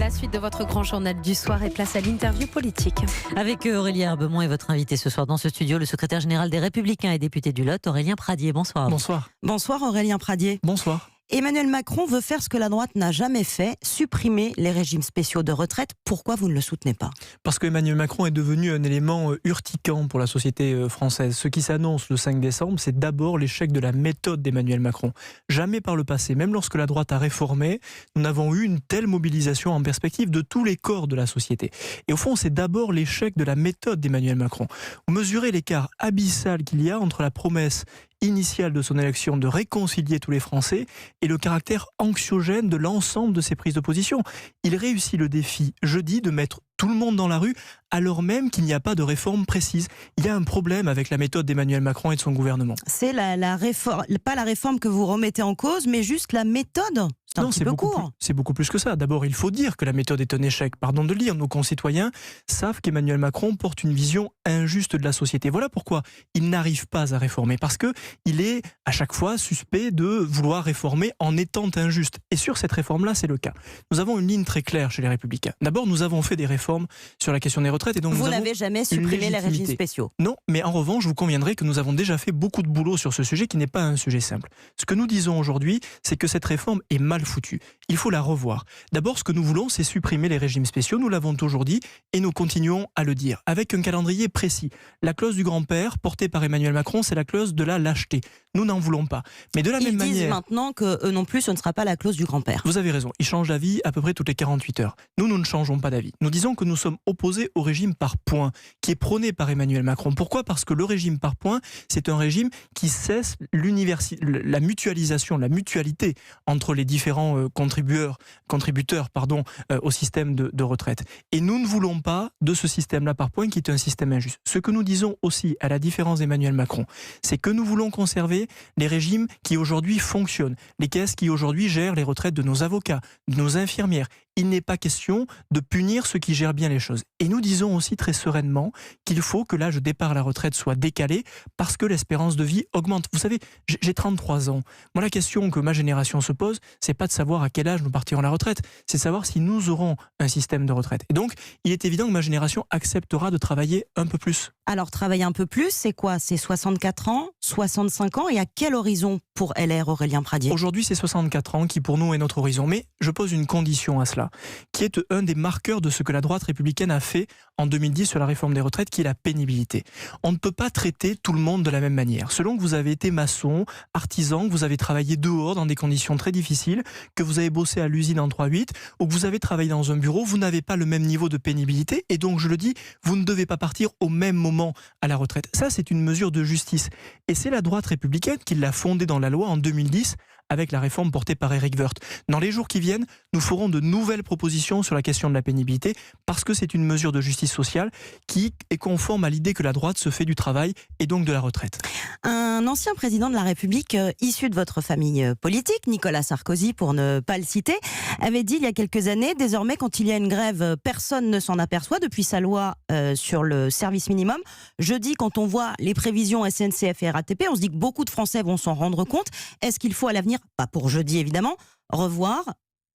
La suite de votre grand journal du soir et place à l'interview politique. Avec Aurélie Herbemont et votre invité ce soir dans ce studio, le secrétaire général des Républicains et député du Lot, Aurélien Pradier. Bonsoir. Bonsoir. Bonsoir Aurélien Pradier. Bonsoir. Emmanuel Macron veut faire ce que la droite n'a jamais fait, supprimer les régimes spéciaux de retraite. Pourquoi vous ne le soutenez pas ? Parce qu'Emmanuel Macron est devenu un élément urticant pour la société française. Ce qui s'annonce le 5 décembre, c'est d'abord l'échec de la méthode d'Emmanuel Macron. Jamais par le passé, même lorsque la droite a réformé, nous n'avons eu une telle mobilisation en perspective de tous les corps de la société. Et au fond, c'est d'abord l'échec de la méthode d'Emmanuel Macron. Vous mesurez l'écart abyssal qu'il y a entre la promesse initiale de son élection de réconcilier tous les Français et le caractère anxiogène de l'ensemble de ses prises de position. Il réussit le défi jeudi de mettre tout le monde dans la rue alors même qu'il n'y a pas de réforme précise. Il y a un problème avec la méthode d'Emmanuel Macron et de son gouvernement. C'est la réforme, pas la réforme que vous remettez en cause, mais juste la méthode. C'est un petit peu court. C'est beaucoup plus que ça. D'abord, il faut dire que la méthode est un échec. Pardon de le dire, nos concitoyens savent qu'Emmanuel Macron porte une vision injuste de la société. Voilà pourquoi il n'arrive pas à réformer. Parce qu'il est à chaque fois suspect de vouloir réformer en étant injuste. Et sur cette réforme-là, c'est le cas. Nous avons une ligne très claire chez les Républicains. D'abord, nous avons fait des réformes sur la question des retraites. Et donc vous n'avez jamais supprimé les régimes spéciaux ? Non, mais en revanche, vous conviendrez que nous avons déjà fait beaucoup de boulot sur ce sujet qui n'est pas un sujet simple. Ce que nous disons aujourd'hui, c'est que cette réforme est mal foutue. Il faut la revoir. D'abord, ce que nous voulons, c'est supprimer les régimes spéciaux. Nous l'avons toujours dit et nous continuons à le dire, avec un calendrier précis. La clause du grand-père, portée par Emmanuel Macron, c'est la clause de la lâcheté. Nous n'en voulons pas. Mais de la même manière... Ils disent maintenant qu'eux non plus, ce ne sera pas la clause du grand-père. Vous avez raison. Ils changent d'avis à peu près toutes les 48 heures. Nous ne changeons pas d'avis. Nous disons que nous sommes opposés au régime par points, qui est prôné par Emmanuel Macron. Pourquoi ? Parce que le régime par points, c'est un régime qui cesse la mutualisation, la mutualité entre les différents contributeurs au système de retraite. Et nous ne voulons pas de ce système-là par points qui est un système injuste. Ce que nous disons aussi, à la différence d'Emmanuel Macron, c'est que nous voulons conserver les régimes qui aujourd'hui fonctionnent, les caisses qui aujourd'hui gèrent les retraites de nos avocats, de nos infirmières. Il n'est pas question de punir ceux qui gèrent bien les choses. Et nous disons aussi très sereinement qu'il faut que l'âge de départ à la retraite soit décalé parce que l'espérance de vie augmente. Vous savez, j'ai 33 ans. Moi, la question que ma génération se pose, c'est pas de savoir à quel âge nous partirons à la retraite, c'est de savoir si nous aurons un système de retraite. Et donc, il est évident que ma génération acceptera de travailler un peu plus. Alors, travailler un peu plus, c'est quoi ? C'est 64 ans, 65 ans et à quel horizon pour LR, Aurélien Pradier ? Aujourd'hui, c'est 64 ans qui, pour nous, est notre horizon. Mais je pose une condition à cela, qui est un des marqueurs de ce que la droite républicaine a fait en 2010 sur la réforme des retraites, qui est la pénibilité. On ne peut pas traiter tout le monde de la même manière. Selon que vous avez été maçon, artisan, que vous avez travaillé dehors dans des conditions très difficiles, que vous avez bossé à l'usine en 3-8, ou que vous avez travaillé dans un bureau, vous n'avez pas le même niveau de pénibilité. Et donc, je le dis, vous ne devez pas partir au même moment à la retraite. Ça, c'est une mesure de justice. Et c'est la droite républicaine qui l'a fondée dans la loi en 2010 avec la réforme portée par Éric Woerth. Dans les jours qui viennent, nous ferons de nouvelles propositions sur la question de la pénibilité parce que c'est une mesure de justice sociale qui est conforme à l'idée que la droite se fait du travail et donc de la retraite. Un ancien président de la République issu de votre famille politique, Nicolas Sarkozy pour ne pas le citer, avait dit il y a quelques années, désormais quand il y a une grève, personne ne s'en aperçoit depuis sa loi sur le service minimum. Jeudi, quand on voit les prévisions SNCF et RATP, on se dit que beaucoup de Français vont s'en rendre compte. Est-ce qu'il faut à l'avenir, pas pour jeudi évidemment, revoir,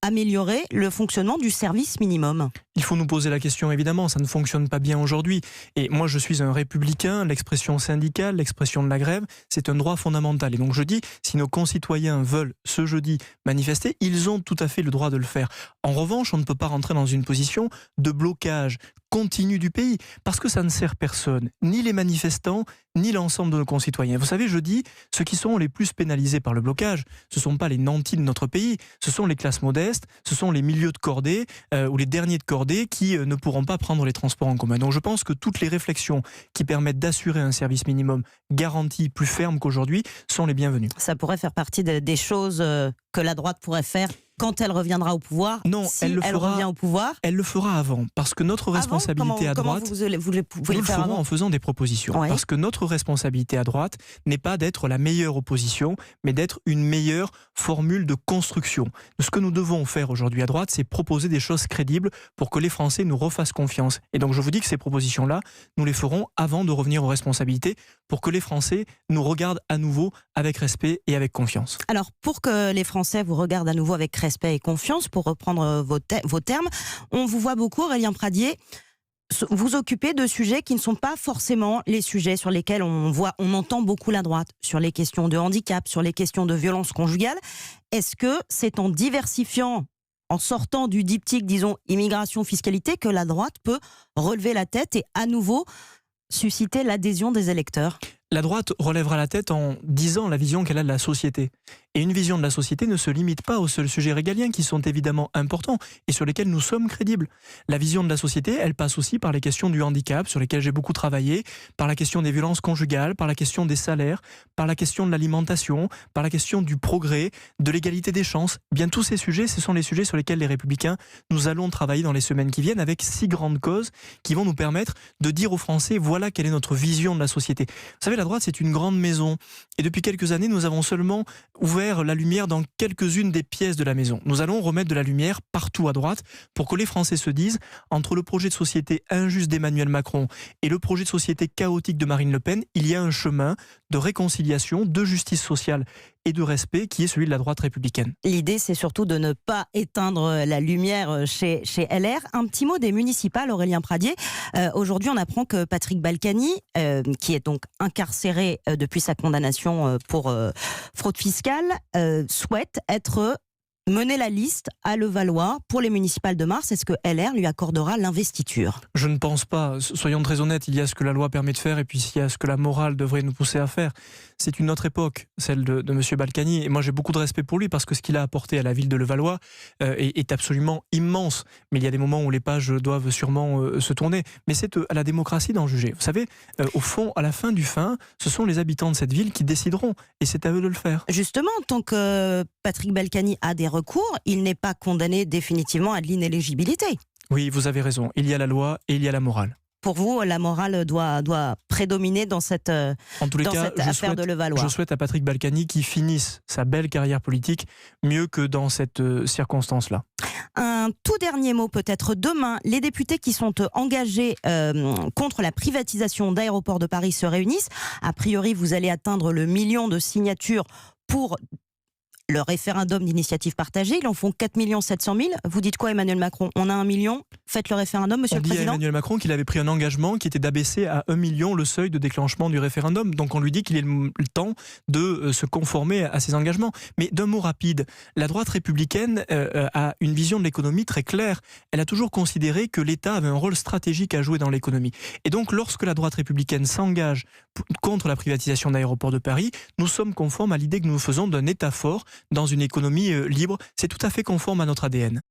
améliorer le fonctionnement du service minimum ? Il faut nous poser la question, évidemment, ça ne fonctionne pas bien aujourd'hui. Et moi, je suis un républicain, l'expression syndicale, l'expression de la grève, c'est un droit fondamental. Et donc je dis, si nos concitoyens veulent ce jeudi manifester, ils ont tout à fait le droit de le faire. En revanche, on ne peut pas rentrer dans une position de blocage continu du pays, parce que ça ne sert personne, ni les manifestants, ni l'ensemble de nos concitoyens. Vous savez, je dis, ceux qui sont les plus pénalisés par le blocage, ce ne sont pas les nantis de notre pays, ce sont les classes modestes, ce sont les milieux de cordée ou les derniers de cordée qui ne pourront pas prendre les transports en commun. Donc je pense que toutes les réflexions qui permettent d'assurer un service minimum garanti plus ferme qu'aujourd'hui sont les bienvenues. Ça pourrait faire partie des choses que la droite pourrait faire quand elle reviendra au pouvoir. Non, si elle revient au pouvoir. Elle le fera avant, parce que notre responsabilité à droite, vous le pouvez nous le faire ferons avant en faisant des propositions. Ouais. Parce que notre responsabilité à droite n'est pas d'être la meilleure opposition, mais d'être une meilleure formule de construction. Ce que nous devons faire aujourd'hui à droite, c'est proposer des choses crédibles pour que les Français nous refassent confiance. Et donc je vous dis que ces propositions-là, nous les ferons avant de revenir aux responsabilités, pour que les Français nous regardent à nouveau avec respect et avec confiance. Alors, pour que les Français vous regardent à nouveau avec respect, respect et confiance, pour reprendre vos termes. On vous voit beaucoup, Aurélien Pradié, vous occuper de sujets qui ne sont pas forcément les sujets sur lesquels on entend beaucoup la droite, sur les questions de handicap, sur les questions de violence conjugale. Est-ce que c'est en diversifiant, en sortant du diptyque, disons, immigration, fiscalité, que la droite peut relever la tête et à nouveau susciter l'adhésion des électeurs ? La droite relèvera la tête en disant la vision qu'elle a de la société. Et une vision de la société ne se limite pas aux seuls sujets régaliens qui sont évidemment importants et sur lesquels nous sommes crédibles. La vision de la société, elle passe aussi par les questions du handicap, sur lesquelles j'ai beaucoup travaillé, par la question des violences conjugales, par la question des salaires, par la question de l'alimentation, par la question du progrès, de l'égalité des chances. Bien, tous ces sujets, ce sont les sujets sur lesquels les Républicains, nous allons travailler dans les semaines qui viennent avec 6 grandes causes qui vont nous permettre de dire aux Français, voilà quelle est notre vision de la société. Vous savez, la droite, c'est une grande maison. Et depuis quelques années, nous avons seulement ouvert la lumière dans quelques-unes des pièces de la maison. Nous allons remettre de la lumière partout à droite pour que les Français se disent, entre le projet de société injuste d'Emmanuel Macron et le projet de société chaotique de Marine Le Pen, il y a un chemin de réconciliation, de justice sociale et de respect qui est celui de la droite républicaine. L'idée, c'est surtout de ne pas éteindre la lumière chez LR. Un petit mot des municipales, Aurélien Pradié. Aujourd'hui, on apprend que Patrick Balkany, qui est donc incarcéré depuis sa condamnation pour fraude fiscale, souhaite mener la liste à Levallois pour les municipales de mars. Est-ce que LR lui accordera l'investiture ? Je ne pense pas. Soyons très honnêtes, il y a ce que la loi permet de faire et puis il y a ce que la morale devrait nous pousser à faire. C'est une autre époque, celle de M. Balkany. Et moi, j'ai beaucoup de respect pour lui parce que ce qu'il a apporté à la ville de Levallois est absolument immense. Mais il y a des moments où les pages doivent sûrement se tourner. Mais c'est à la démocratie d'en juger. Vous savez, au fond, à la fin du fin, ce sont les habitants de cette ville qui décideront. Et c'est à eux de le faire. Justement, tant que Patrick Balkany a des recours, il n'est pas condamné définitivement à de l'inéligibilité. Oui, vous avez raison. Il y a la loi et il y a la morale. Pour vous, la morale doit prédominer dans cette affaire de Levallois. Je souhaite à Patrick Balkany qu'il finisse sa belle carrière politique mieux que dans cette circonstance-là. Un tout dernier mot peut-être. Demain, les députés qui sont engagés contre la privatisation d'Aéroports de Paris se réunissent. A priori, vous allez atteindre le 1 million de signatures pour le référendum d'initiative partagée. Ils en font 4 700 000. Vous dites quoi, Emmanuel Macron ? On a 1 million ? Faites le référendum, monsieur le Président ? On dit à Emmanuel Macron qu'il avait pris un engagement qui était d'abaisser à 1 million le seuil de déclenchement du référendum. Donc on lui dit qu'il est le temps de se conformer à ses engagements. Mais d'un mot rapide, la droite républicaine a une vision de l'économie très claire. Elle a toujours considéré que l'État avait un rôle stratégique à jouer dans l'économie. Et donc lorsque la droite républicaine s'engage contre la privatisation d'Aéroports de Paris, nous sommes conformes à l'idée que nous faisons d'un État fort dans une économie libre. C'est tout à fait conforme à notre ADN.